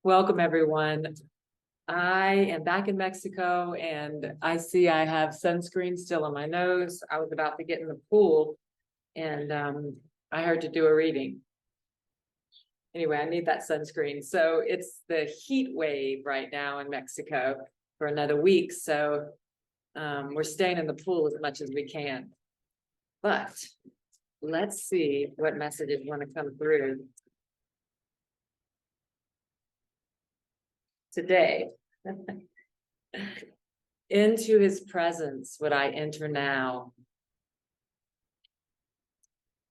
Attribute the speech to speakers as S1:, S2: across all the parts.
S1: Welcome, everyone. I am back in Mexico and I see I have sunscreen still on my nose. I was about to get in the pool and I heard to do a reading. Anyway, I need that sunscreen. So it's the heat wave right now in Mexico for another week. So we're staying in the pool as much as we can. But let's see what messages want to come through today. Into his presence would I enter now.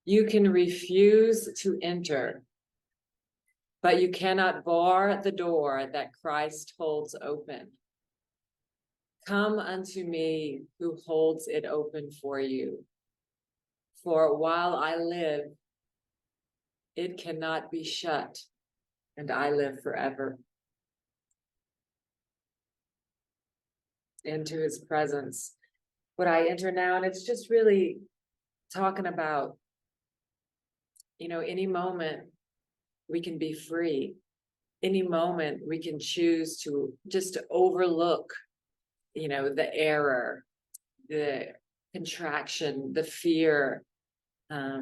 S1: You can refuse to enter, but you cannot bar the door that Christ holds open. Come unto me who holds it open for you. For while I live, it cannot be shut, and I live forever. Into his presence would I enter now. And it's just really talking about, any moment we can be free. Any moment we can choose to just overlook, the error, the contraction, the fear. The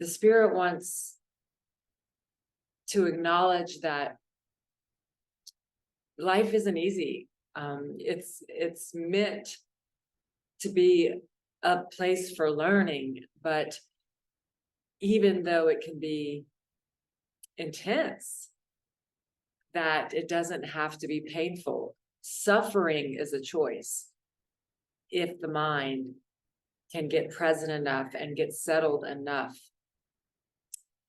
S1: Spirit wants to acknowledge that life isn't easy. It's meant to be a place for learning, but even though it can be intense, that it doesn't have to be painful. Suffering is a choice if the mind can get present enough and get settled enough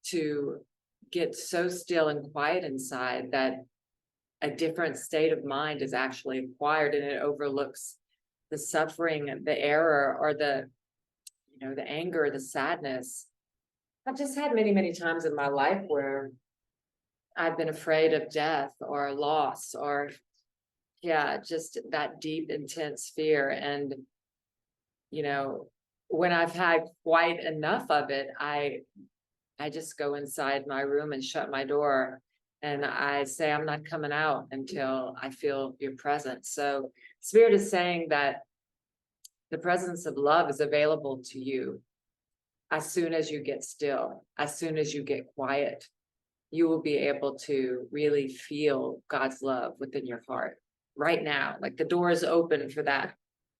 S1: to get so still and quiet inside that a different state of mind is actually acquired, and it overlooks the suffering, the error, or the anger, the sadness. I've just had many, many times in my life where I've been afraid of death or loss or, just that deep, intense fear. And, when I've had quite enough of it, I just go inside my room and shut my door. And I say, I'm not coming out until I feel your presence. So Spirit is saying that the presence of love is available to you. As soon as you get still, as soon as you get quiet, you will be able to really feel God's love within your heart right now. Like the door is open for that,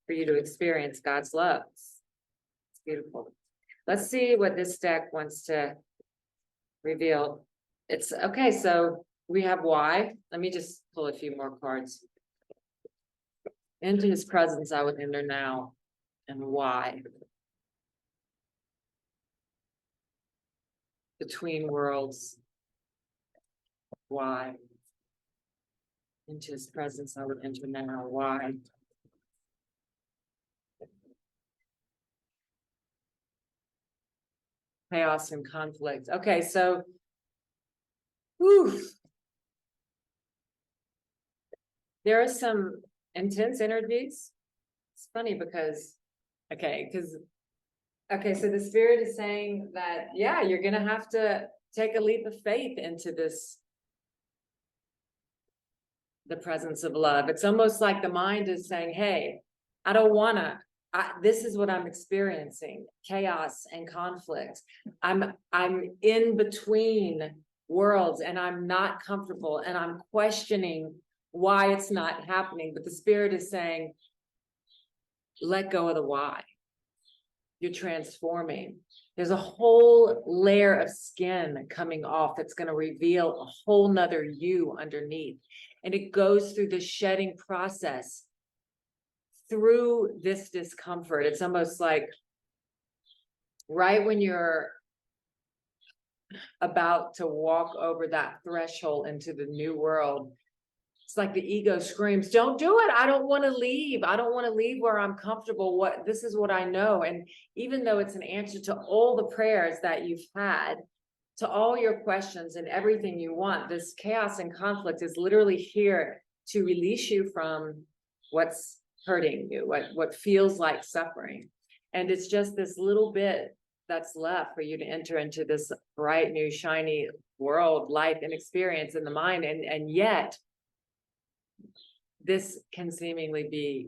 S1: for you to experience God's love. It's beautiful. Let's see what this deck wants to reveal. It's okay. So we have why. Let me just pull a few more cards. Into his presence I would enter now, and why. Between worlds, why. Into his presence I would enter now, why. Chaos and conflict. Okay, so there are some intense energies. It's funny because, so the Spirit is saying that, you're going to have to take a leap of faith into the presence of love. It's almost like the mind is saying, hey, I don't want to. This is what I'm experiencing, chaos and conflict. I'm in between worlds and I'm not comfortable and I'm questioning why it's not happening. But the Spirit is saying, let go of the why. You're transforming. There's a whole layer of skin coming off that's going to reveal a whole nother you underneath. And it goes through the shedding process through this discomfort. It's almost like right when you're about to walk over that threshold into the new world, it's like the ego screams, don't do it. I don't want to leave. I don't want to leave where I'm comfortable. This is what I know. And even though it's an answer to all the prayers that you've had, to all your questions and everything you want, this chaos and conflict is literally here to release you from what's hurting you, what feels like suffering. And it's just this little bit that's left for you to enter into this bright, new, shiny world, life, and experience in the mind. And yet, this can seemingly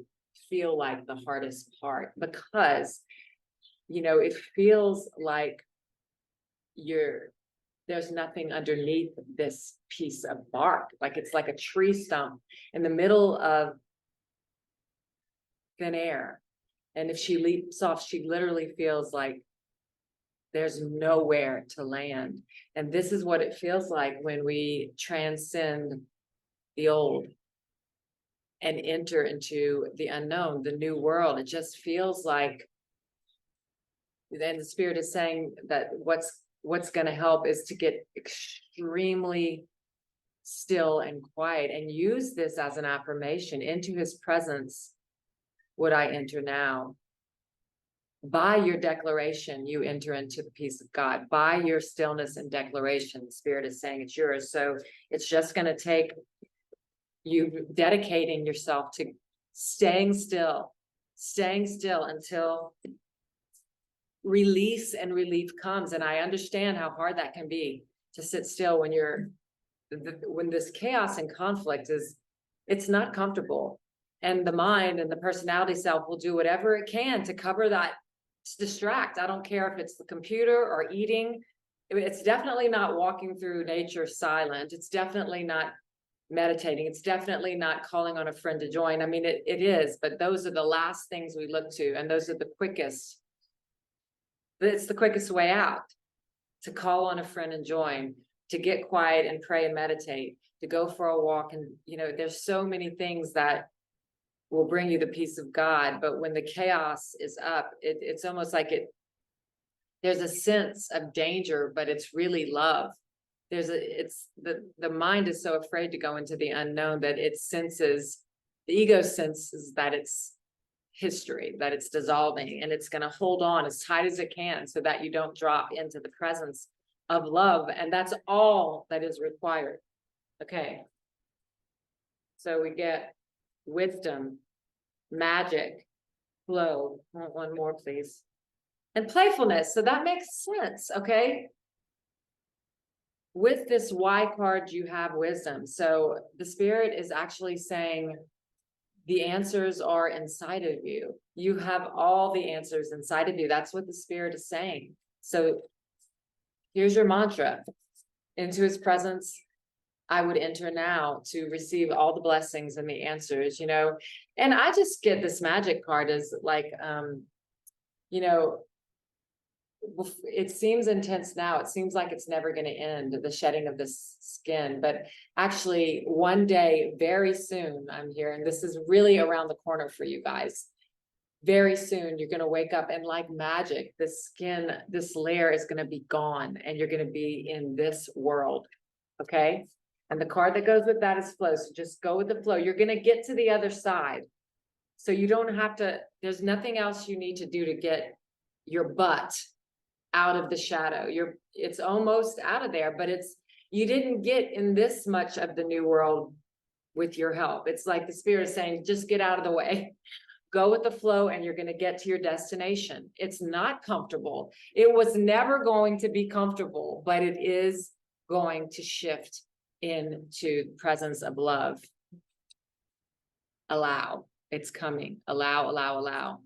S1: feel like the hardest part, because, it feels like there's nothing underneath this piece of bark. Like it's like a tree stump in the middle of thin air. And if she leaps off, she literally feels like there's nowhere to land. And this is what it feels like when we transcend the old and enter into the unknown, the new world. It just feels like, and the spirit is saying that what's going to help is to get extremely still and quiet, and use this as an affirmation. Into his presence would I enter now. By your declaration, you enter into the peace of God. By your stillness and declaration, the spirit is saying it's yours. So it's just going to take you dedicating yourself to staying still until release and relief comes. And I understand how hard that can be, to sit still when this chaos and conflict it's not comfortable. And the mind and the personality self will do whatever it can to cover that, to distract. I don't care if it's the computer or eating. It's definitely not walking through nature silent. It's definitely not meditating. It's definitely not calling on a friend to join. I mean, it is, but those are the last things we look to. And those are the quickest. It's the quickest way out, to call on a friend and join, to get quiet and pray and meditate, to go for a walk. And, there's so many things that will bring you the peace of God. But when the chaos is up, it's almost like there's a sense of danger, but it's really love. The mind is so afraid to go into the unknown that the ego senses that it's history, that it's dissolving, and it's going to hold on as tight as it can so that you don't drop into the presence of love. And that's all that is required. Okay. So we get wisdom, magic, flow. One more, please. And playfulness. So that makes sense. Okay. With this Y card, you have wisdom. So the spirit is actually saying the answers are inside of you. You have all the answers inside of you. That's what the spirit is saying. So here's your mantra. Into his presence, I would enter now to receive all the blessings and the answers, And I just get this magic card as like, it seems intense now. It seems like it's never going to end, the shedding of this skin. But actually, one day, very soon, I'm hearing this is really around the corner for you guys. Very soon, you're going to wake up, and like magic, this skin, this layer is going to be gone, and you're going to be in this world. Okay. And the card that goes with that is flow. So just go with the flow. You're going to get to the other side. So you don't have to, there's nothing else you need to do to get your butt out of the shadow. It's almost out of there, but you didn't get in this much of the new world with your help. It's like the spirit is saying, just get out of the way, go with the flow, and you're going to get to your destination. It's not comfortable. It was never going to be comfortable, but it is going to shift into the presence of love. Allow. It's coming. Allow, allow, allow.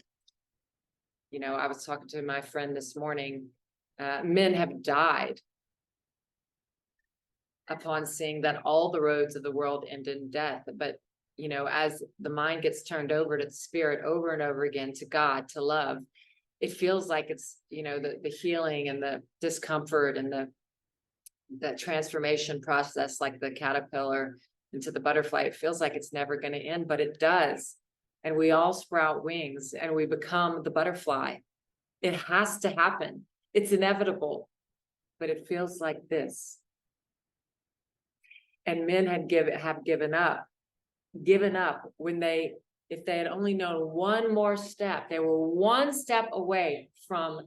S1: I was talking to my friend this morning. Men have died upon seeing that all the roads of the world end in death. But, as the mind gets turned over to the spirit over and over again, to God, to love, it feels like it's, the healing and the discomfort and the transformation process, like the caterpillar into the butterfly. It feels like it's never going to end, but it does. And we all sprout wings and we become the butterfly. It has to happen. It's inevitable, but it feels like this. And men have given up when if they had only known one more step. They were one step away from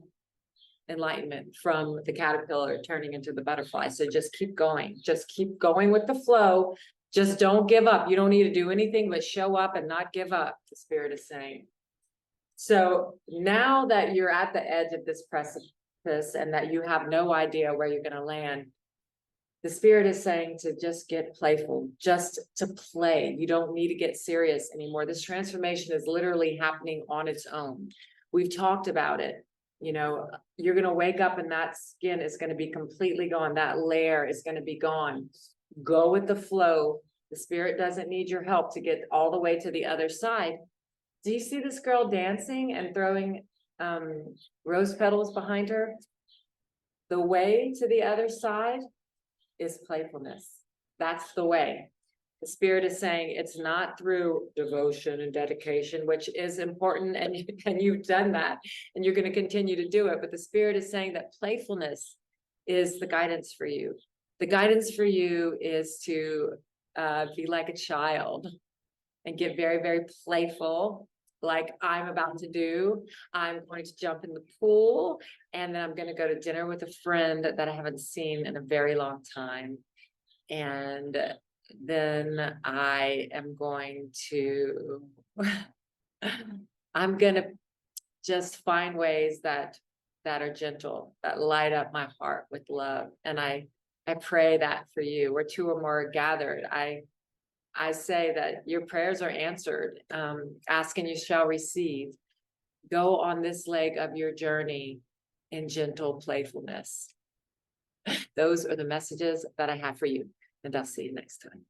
S1: enlightenment, from the caterpillar turning into the butterfly. So just keep going with the flow. Just don't give up. You don't need to do anything but show up and not give up, the spirit is saying. So now that you're at the edge of this precipice and that you have no idea where you're going to land. The spirit is saying to just get playful, just to play. You don't need to get serious anymore. This transformation is literally happening on its own. We've talked about it. You know, you're going to wake up and that skin is going to be completely gone. That layer is going to be gone. Go with the flow. The spirit doesn't need your help to get all the way to the other side. Do you see this girl dancing and throwing rose petals behind her? The way to the other side is playfulness. That's the way. The spirit is saying it's not through devotion and dedication, which is important, and you've done that, and you're going to continue to do it. But the spirit is saying that playfulness is the guidance for you. The guidance for you is to be like a child and get very, very playful, like I'm about to do. I'm going to jump in the pool, and then I'm going to go to dinner with a friend that I haven't seen in a very long time. And then I am going to, I'm going to just find ways that are gentle, that light up my heart with love. And I pray that for you. Where two or more are gathered, I say that your prayers are answered. Ask and you shall receive. Go on this leg of your journey in gentle playfulness. Those are the messages that I have for you, and I'll see you next time.